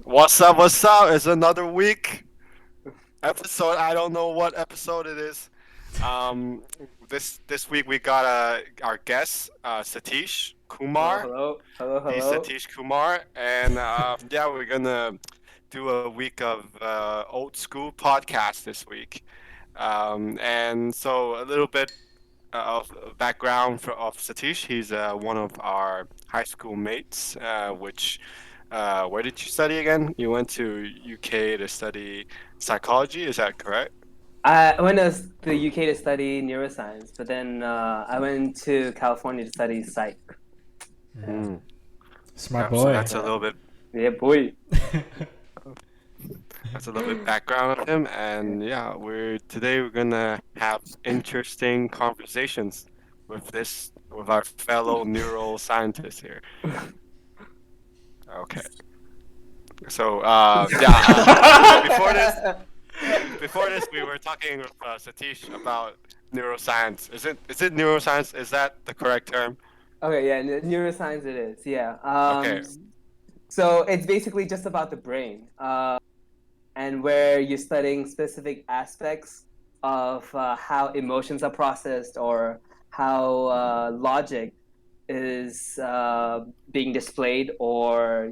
What's up? What's up? It's another week episode. I don't know what episode it is. Um, this week we got our guest, Sathish Hello, Kumar. hello, hello, He's hello. Sathish Kumar, and yeah, we're gonna do a week of old school podcast this week. And so a little bit of background of Satish. He's one of our high school mates. Which where did you study again? You went to UK to study psychology. Is that correct? I went to the UK to study neuroscience, but then I went to California to study psych. Yeah, Mm. Smart Yep. So boy. that's a yeah, little bit. yeah, boy. That's a little bit background of him, and yeah, we're gonna have interesting conversations with our fellow neuroscientists here. Okay, so before this, we were talking with Satish about neuroscience. Is it neuroscience? Is that the correct term? Okay, yeah, neuroscience it is. Yeah. Okay. So it's basically just about the brain, and where you're studying specific aspects of how emotions are processed or how logic is being displayed, or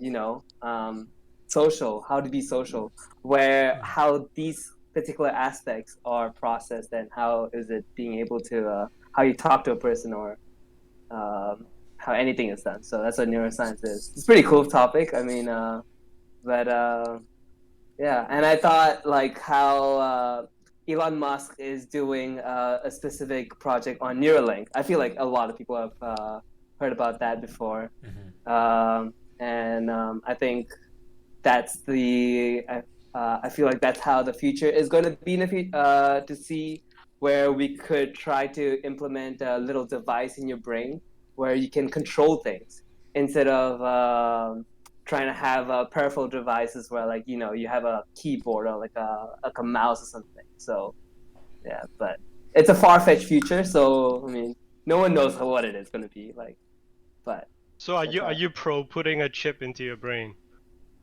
social, how to be social, where how these particular aspects are processed and how is it being able to how you talk to a person, or um, how anything is done. So that's what neuroscience is. It's a pretty cool topic. I mean, but yeah, and I thought like how Elon Musk is doing a specific project on Neuralink. I feel like a lot of people have heard about that before, and I think that's I feel like that's how the future is going to be in to see where we could try to implement a little device in your brain where you can control things instead of trying to have peripheral devices where, like, you have a keyboard or like a mouse or something. So yeah, but it's a far-fetched future, so I mean, no one knows what it is going to be like, but So are that's you are how you pro putting a chip into your brain?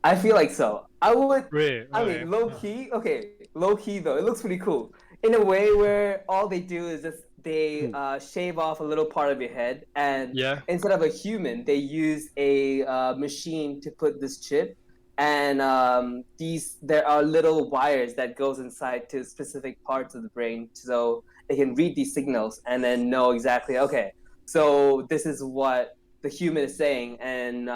I feel like. So I would. Really? I Okay. mean, low key. Okay, low key though. It looks pretty cool in a way where all they do is just they Hmm. shave off a little part of your head, and Yeah. instead of a human, they use a machine to put this chip. And these there are little wires that goes inside to specific parts of the brain, so they can read these signals and then know exactly. Okay, so this is what the human is saying, and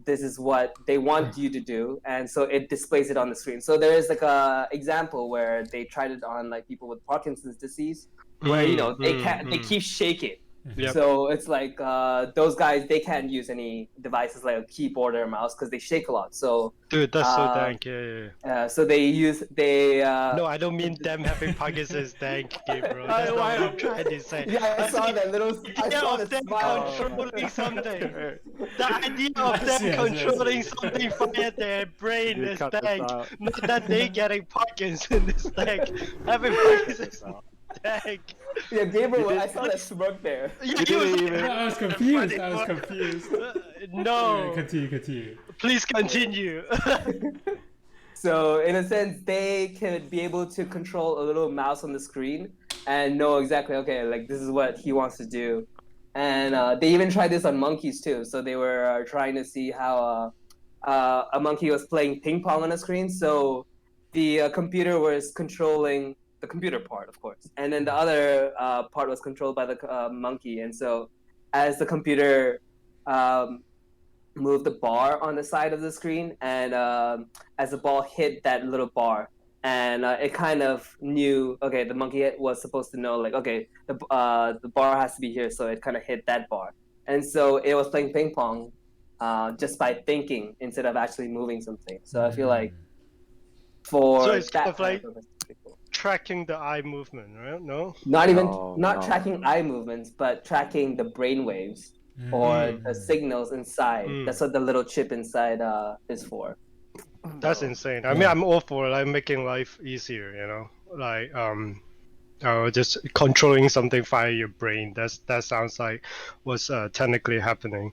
this is what they want you to do, and so it displays it on the screen. So there is like a example where they tried it on like people with Parkinson's disease, where they keep shaking. Yep. So it's like those guys, they can't use any devices like a keyboard or a mouse because they shake a lot. So Dude, that's so uh, dank. Yeah. so they No, I don't mean them having Parkinson's dank, Gabriel. That's not what I'm trying to say. yeah, I I saw say that little. the I idea saw the of them smile. controlling something. The idea of I them see, I see, I controlling see. something via their brain You is cut this dank. out. Not that they getting Parkinson's is dank. Having Parkinson's is dank. Yeah, Gabriel, You I did- saw that smirk there. Yeah, You he was didn't like, even- I was confused. I was confused. No, Continue. please continue. So in a sense, they could be able to control a little mouse on the screen and know exactly, okay, like this is what he wants to do. And they even tried this on monkeys too. So they were trying to see how a monkey was playing ping pong on a screen. So the computer was controlling the computer part, of course, and then the other part was controlled by the monkey. And so as the computer um, move the bar on the side of the screen, and as the ball hit that little bar, and it kind of knew, okay, the monkey was supposed to know, like, okay, the bar has to be here, so it kind of hit that bar, and so it was playing ping pong just by thinking instead of actually moving something. So I feel like So for it's kind that of kind like of purpose, it's pretty cool. tracking the eye movement, right? No? Not No. tracking eye movements, but tracking the brain waves or the signals inside. That's what the little chip inside is for. That's So, insane. I mean, I'm all for like making life easier, you know, like just controlling something via your brain. That sounds like what's technically happening.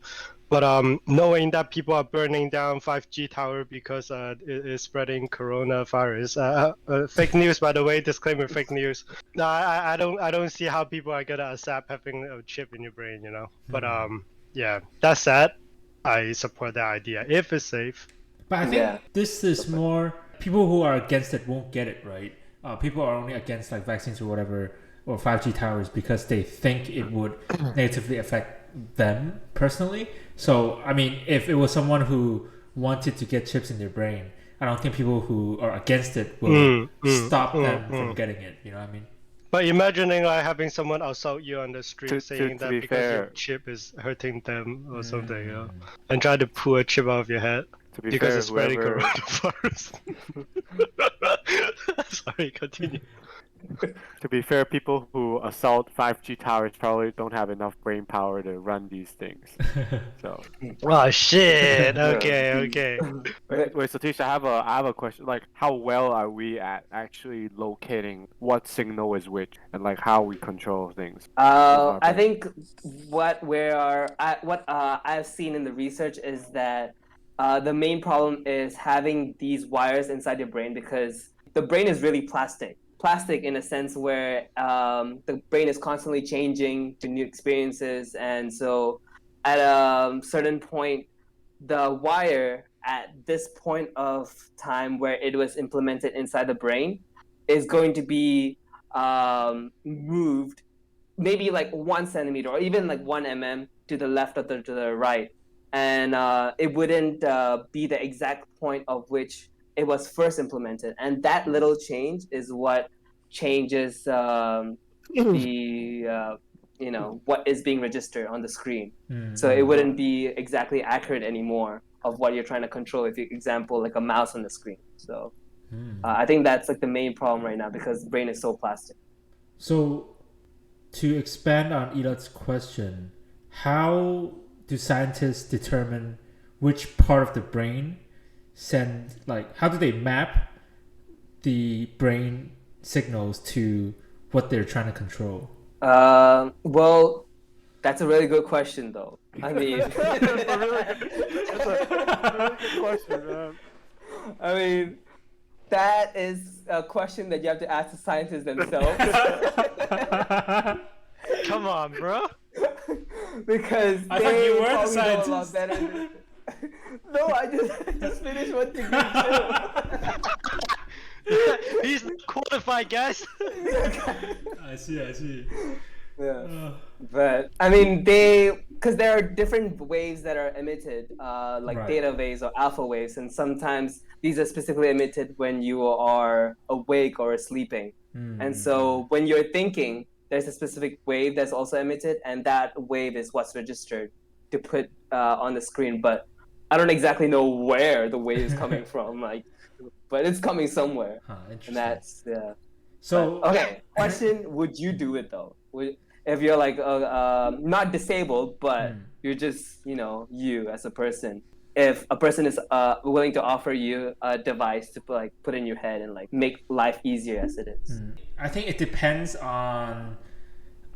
But knowing that people are burning down 5G tower because it is spreading coronavirus. Fake news, by the way. Disclaimer: fake news. No, I don't see how people are gonna accept having a chip in your brain, you know. But yeah, that said, I support that idea if it's safe. But I think Yeah. this is more people who are against it won't get it, right? People are only against like vaccines or whatever or 5G towers because they think it would negatively affect them personally. So I mean, if it was someone who wanted to get chips in their brain, I don't think people who are against it will stop them from getting it. You know what I mean? But imagining like having someone assault you on the street To saying to that be because your fair, chip is hurting them or something, you know, and try to pull a chip out of your head to be because fair, it's spreading whoever coronavirus. Sorry, continue. to be fair, people who assault 5G towers probably don't have enough brain power to run these things. So Oh shit. Okay, okay. wait, Satish, I have a question. Like, how well are we at actually locating what signal is which, and like how we control things with our I brain? think what I've seen in the research is that the main problem is having these wires inside your brain because the brain is really plastic. Plastic in a sense where the brain is constantly changing to new experiences, and so at a certain point, the wire at this point of time where it was implemented inside the brain is going to be moved maybe like 1 centimeter or even like 1 mm to the left or to the right, and it wouldn't be the exact point of which it was first implemented, and that little change is what changes the what is being registered on the screen. So it wouldn't be exactly accurate anymore of what you're trying to control if you example like a mouse on the screen. So I think that's like the main problem right now because the brain is so plastic. So to expand on Elot's question, how do scientists determine which part of the brain send, like, how do they map the brain signals to what they're trying to control? Well, that's a really good question, though. I mean, That's a really good question, man. I mean, that is a question that you have to ask the scientists themselves. Come on, bro. Because I thought they you were the probably know a lot scientist. better than... No, I just finished one degree too. He's not qualified, guys. I see. Yeah. But I mean, because there are different waves that are emitted, like Right. theta waves or alpha waves, and sometimes these are specifically emitted when you are awake or sleeping. And so when you're thinking, there's a specific wave that's also emitted, and that wave is what's registered to put on the screen. But I don't exactly know where the wave is coming from, like, but it's coming somewhere, Interesting. and that's So But, okay, question: would you do it though? If you're like not disabled, but you're just you as a person. If a person is willing to offer you a device to put in your head and like make life easier as it is. I think it depends on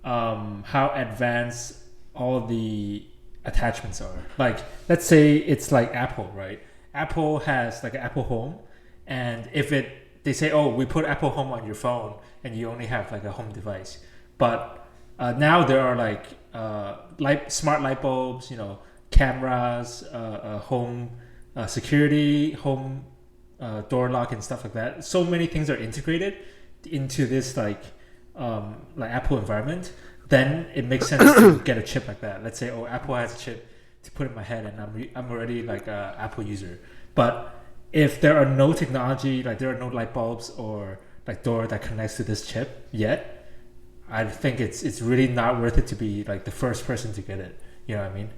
how advanced all the attachments are. Like, let's say it's like Apple, right? Apple has like an Apple Home, and if they say, oh, we put Apple Home on your phone, and you only have like a home device. But now there are like smart light bulbs, cameras, home security, home door lock, and stuff like that. So many things are integrated into this like Apple environment. Then it makes sense to get a chip like that. Let's say, oh, Apple has a chip to put in my head, and I'm already like a Apple user. But if there are no technology, like there are no light bulbs or like door that connects to this chip yet, I think it's really not worth it to be like the first person to get it. You know what I mean?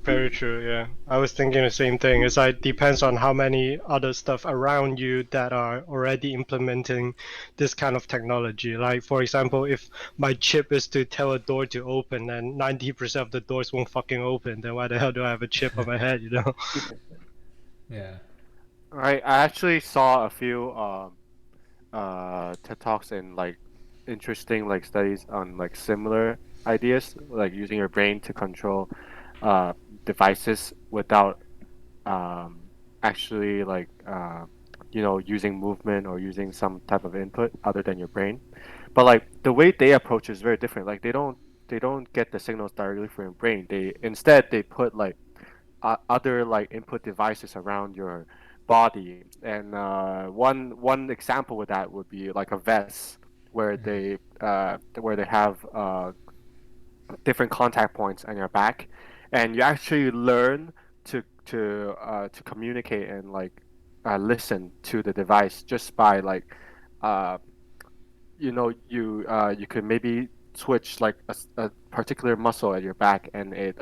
Very true, yeah. I was thinking the same thing. It's like depends on how many other stuff around you that are already implementing this kind of technology. Like for example, if my chip is to tell a door to open and 90% of the doors won't fucking open, then why the hell do I have a chip on my head, you know? Yeah. I actually saw a few TED Talks and like interesting like studies on like similar ideas, like using your brain to control devices without actually like using movement or using some type of input other than your brain. But like the way they approach is very different. Like they don't get the signals directly from your brain. They put like other like input devices around your body. And one example with that would be like a vest where they have different contact points on your back, and you actually learn to communicate and like listen to the device just by like uh, you could maybe switch like a particular muscle at your back, and it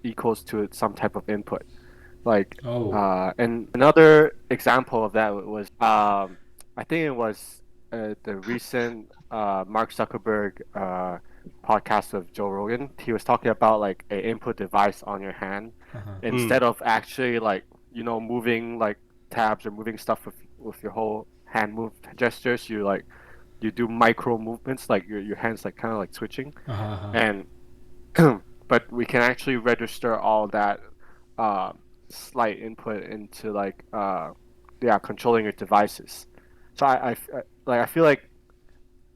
equals to some type of input. Like Oh. and another example of that was I think it was the recent Mark Zuckerberg podcast of Joe Rogan. He was talking about like a input device on your hand instead of actually like moving like tabs or moving stuff with your whole hand move gestures. You do micro movements, like your hands like kind of like switching, and but we can actually register all that uh, slight input into like controlling your devices. So I feel like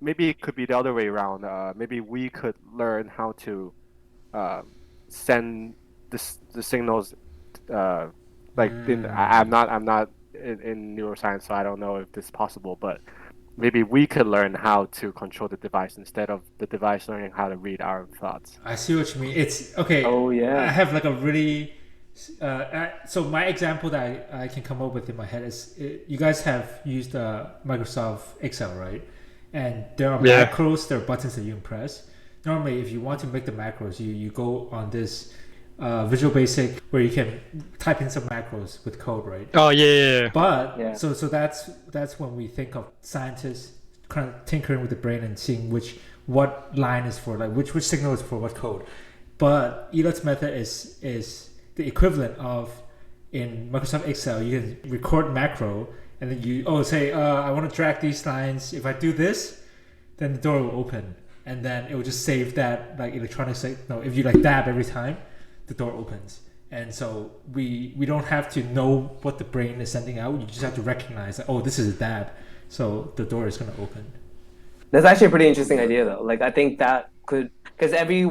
maybe it could be the other way around. Maybe we could learn how to uh, send the signals. Uh, I'm not in neuroscience, so I don't know if this is possible, but maybe we could learn how to control the device instead of the device learning how to read our thoughts. I see what you mean. It's okay. Oh, yeah. I have like a really so my example that I can come up with in my head is you guys have used Microsoft Excel, right? And there are Yeah. macros, there are buttons that you can press. Normally, if you want to make the macros, you go on this Visual Basic where you can type in some macros with code, right? Oh yeah. But Yeah. so that's when we think of scientists kind of tinkering with the brain and seeing what line is for like which signal is for what code. But Elot's method is the equivalent of in Microsoft Excel. You can record macro and then you say I want to drag these lines. If I do this, then the door will open, and then it will just save that like electronic signal. If you like dab every time, the door opens. And so we don't have to know what the brain is sending out. You just have to recognize that, oh, this is a dab, so the door is going to open. That's actually a pretty interesting idea, though. Like, I think that could, because every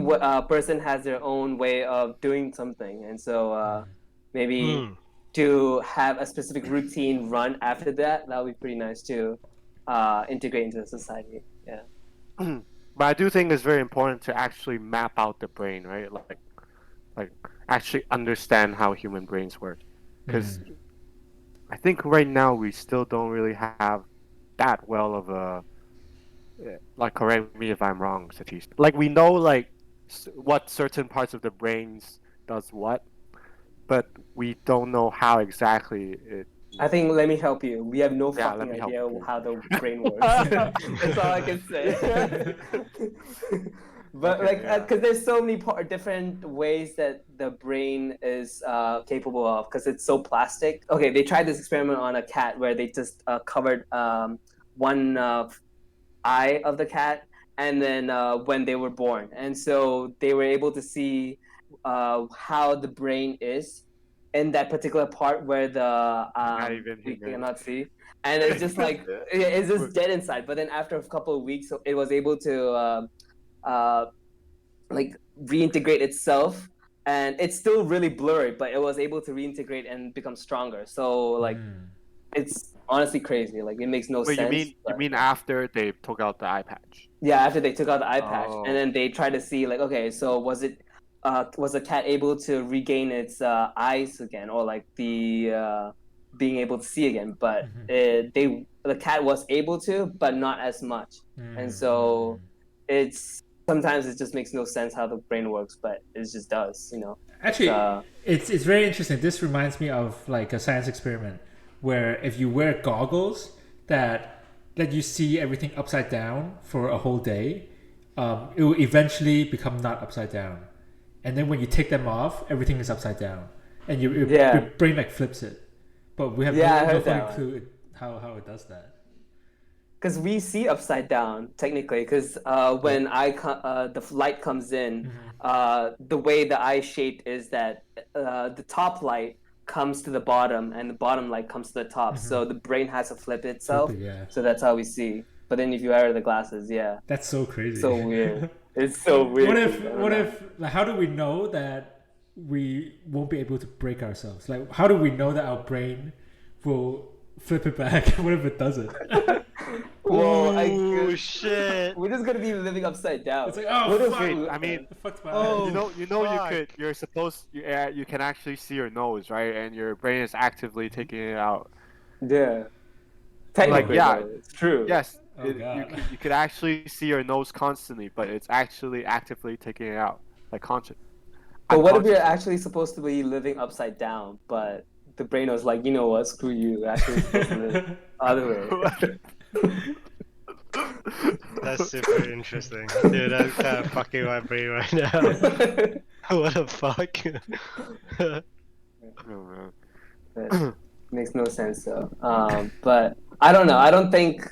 person has their own way of doing something, and so maybe to have a specific routine run after that would be pretty nice to integrate into the society. Yeah. But I do think it's very important to actually map out the brain, right? Like actually understand how human brains work, because I think right now we still don't really have that well of a like, correct me if I'm wrong, Satish. Like we know like what certain parts of the brains does what, but we don't know how exactly it. I think let me help you. We have no Yeah, let fucking me help idea you. how the brain works. That's all I can say. But Okay, yeah. because there's so many different ways that the brain is capable of, because it's so plastic. Okay, they tried this experiment on a cat where they just covered one eye of the cat, and then when they were born, and so they were able to see how the brain is in that particular part where the even we human. cannot see, and it's just like it's just dead inside. But then after a couple of weeks, it was able to like reintegrate itself, and it's still really blurry, but it was able to reintegrate and become stronger. So like it's honestly crazy. Like it makes no Wait, sense. you mean after they took out the eye patch? Yeah, after they took out the eye patch, Oh. and then they tried to see like, okay, so was the cat able to regain its eyes again, or like the being able to see again? But the cat was able to, but not as much. And so it's sometimes it just makes no sense how the brain works, but it just does, you know. Actually, it's very interesting. This reminds me of like a science experiment where if you wear goggles that let you see everything upside down for a whole day, it will eventually become not upside down. And then when you take them off, everything is upside down, and your brain like flips it. But we have no fucking clue how it does that. because we see upside down technically. Because when the light comes in, the way the eye shaped is that the top light comes to the bottom, and the bottom light comes to the top. So the brain has to flip itself. Yeah. So that's how we see. But then if you wear the glasses, yeah, That's so crazy. so weird. It's so weird. What if like, how do we know that we won't be able to break ourselves? Like, how do we know that our brain will flip it back? What if it doesn't? Whoa, Oh shit! we're just gonna be living upside down. It's like, oh, What if fuck. we- I mean, Fucked my Oh. eyes. you you're supposed you can actually see your nose, right? And your brain is actively taking it out. yeah. Technically, yeah. though, it's true. Yes, Oh, God. you could actually see your nose constantly, but it's actually actively taking it out, like conscious. But what if we're unconsciously. actually supposed to be living upside down, but the brain was like, you know what, screw you. We're actually supposed to live the other way. That's super interesting, dude. That's kind of fucking my brain right now. What the fuck? Oh, It makes no sense though. But I don't know. I don't think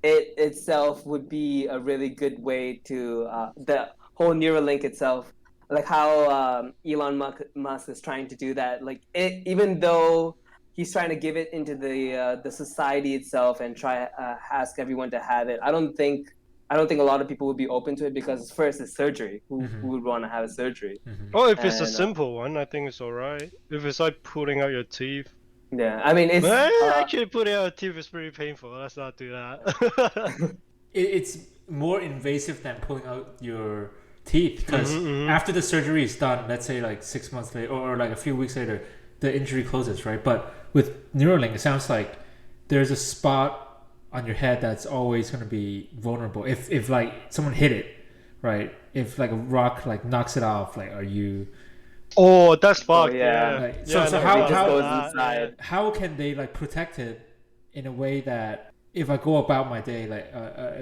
it itself would be a really good way to the whole Neuralink itself, like how Elon Musk is trying to do that. Like even though he's trying to give it into the society itself and try ask everyone to have it, I don't think a lot of people would be open to it because first it's surgery. Who would want to have a surgery? Oh, if it's a And, simple one, I think it's alright. If it's like pulling out your teeth, Yeah, I mean it's actually putting out your teeth is pretty painful. Let's not do that. It's more invasive than pulling out your teeth because after the surgery is done, let's say like 6 months later or like a few weeks later, the injury closes, right? But with Neuralink, it sounds like there's a spot on your head that's always going to be vulnerable. If like someone hit it, right? If like a rock like knocks it off, like are you? Oh, that's fucked. yeah. Yeah. Like, Yeah, so no, how- we it just how- goes that, inside. How can they like protect it in a way that if I go about my day, like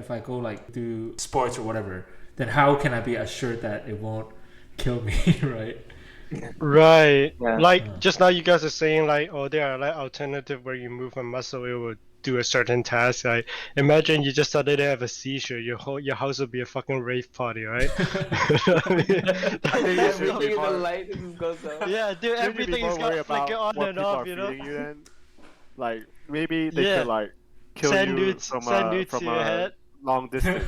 if I go like do sports or whatever, then how can I be assured that it won't kill me, right? Right. Yeah. Like just now you guys are saying like, oh, there are like alternative where you move a muscle, it would do a certain task. Like imagine you just suddenly have a seizure, your house would be a fucking rave party, right? Everything in the light just goes off. Yeah, dude, everything is got flicker on and off, you know. You then, like maybe they Yeah. could like kill Send you nudes, from send a nudes to your head. long distance.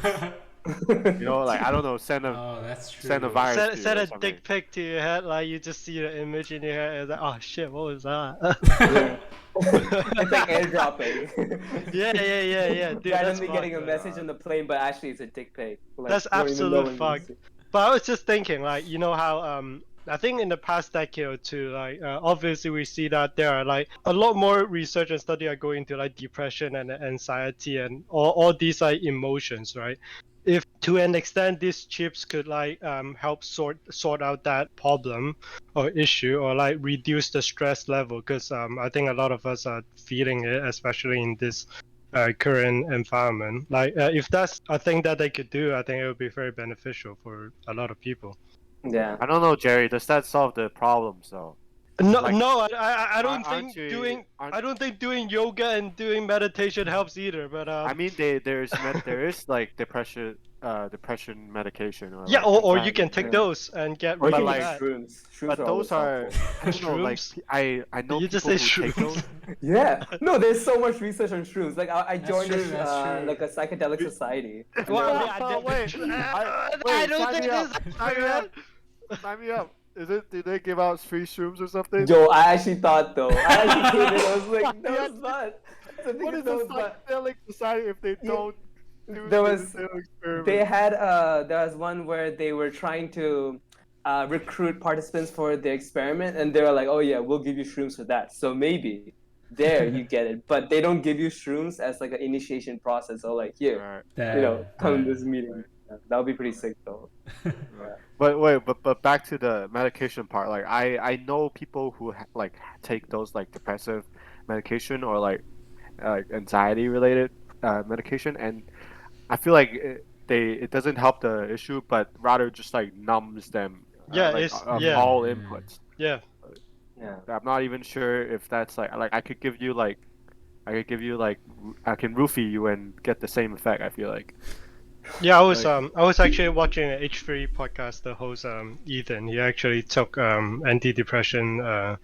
You know, like I don't know, send a Oh, that's true. send a virus. to you Send or a something. dick pic to your head, like you just see the image in your head, and it's like, oh shit, what was that? It's like airdropping. yeah, dude. Randomly that's getting a fucked, message on the plane, but actually it's a dick pic. Like, That's you don't even know absolute when you fuck. see it. But I was just thinking, like, you know how I think in the past decade or two, like obviously we see that there are like a lot more research and study are going into like depression and anxiety and all these like emotions, right? If to an extent these chips could like help sort out that problem or issue or like reduce the stress level, because I think a lot of us are feeling it, especially in this current environment. Like if that's a thing that they could do, I think it would be very beneficial for a lot of people. Yeah. I don't know, Jerry. Does that solve the problems though? No, Like, no, I don't aren't think you- I don't think doing yoga and doing meditation helps either. But I mean, there is like depression medication or yeah, like or you anxiety can take Yeah. those and get Or rid you of like- can that. use shrooms. Shrooms but are those always are helpful. I don't know, like Shrooms? I know Did you just people say who take those. shrooms? Yeah. No, there's so much research on shrooms. Like I joined true, that's true. like a psychedelic society. Well, Yeah. I mean, Wait, I wait, don't sign think me this up, is sign me real. up. Sign me up. Did they give out free shrooms or something? Yo, I actually thought though. I actually came in. I was like, no, Yeah. it's not. So What is no, a it's not. psychedelic society if they Yeah. don't do There this was- little experiment? They had there was one where they were trying to recruit participants for the experiment, and they were like, "Oh yeah, we'll give you shrooms for that." So maybe there you get it, but they don't give you shrooms as like an initiation process. Or like here, Right. you know, come Right. to this meeting. That would be pretty sick though. But back to the medication part. Like I know people who like take those like depressive medication or like anxiety related medication, and I feel like it doesn't help the issue, but rather just like numbs them. Yeah, like, it's- of yeah. all inputs. Yeah. Yeah. I'm not even sure if that's like I could give you like I could give you like I can roofie you and get the same effect. I feel like. Yeah, I was actually watching an H3 podcast. The host Ethan, he actually took antidepressant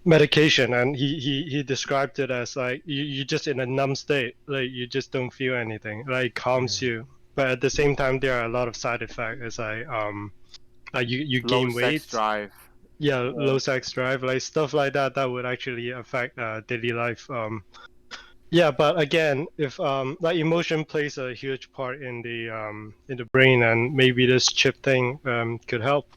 medication, and he described it as like you just in a numb state, like you just don't feel anything, like calms you. But at the same time, there are a lot of side effects. It's like you Low gain sex weight. drive. Yeah, low sex drive, like stuff like that. That would actually affect daily life. Yeah, but again, if like emotion plays a huge part in the brain, and maybe this chip thing could help.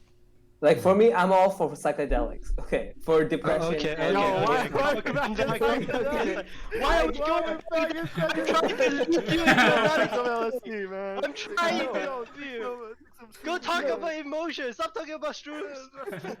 Like for me, I'm all for psychedelics. Okay, for depression. Okay, and, Yo, okay, why- come on, just Mike, like come on, that? why are we going? I'm trying to lead you into LSD, man. I'm trying to Yo, help you. Go talk about emotions. Stop talking about shrooms.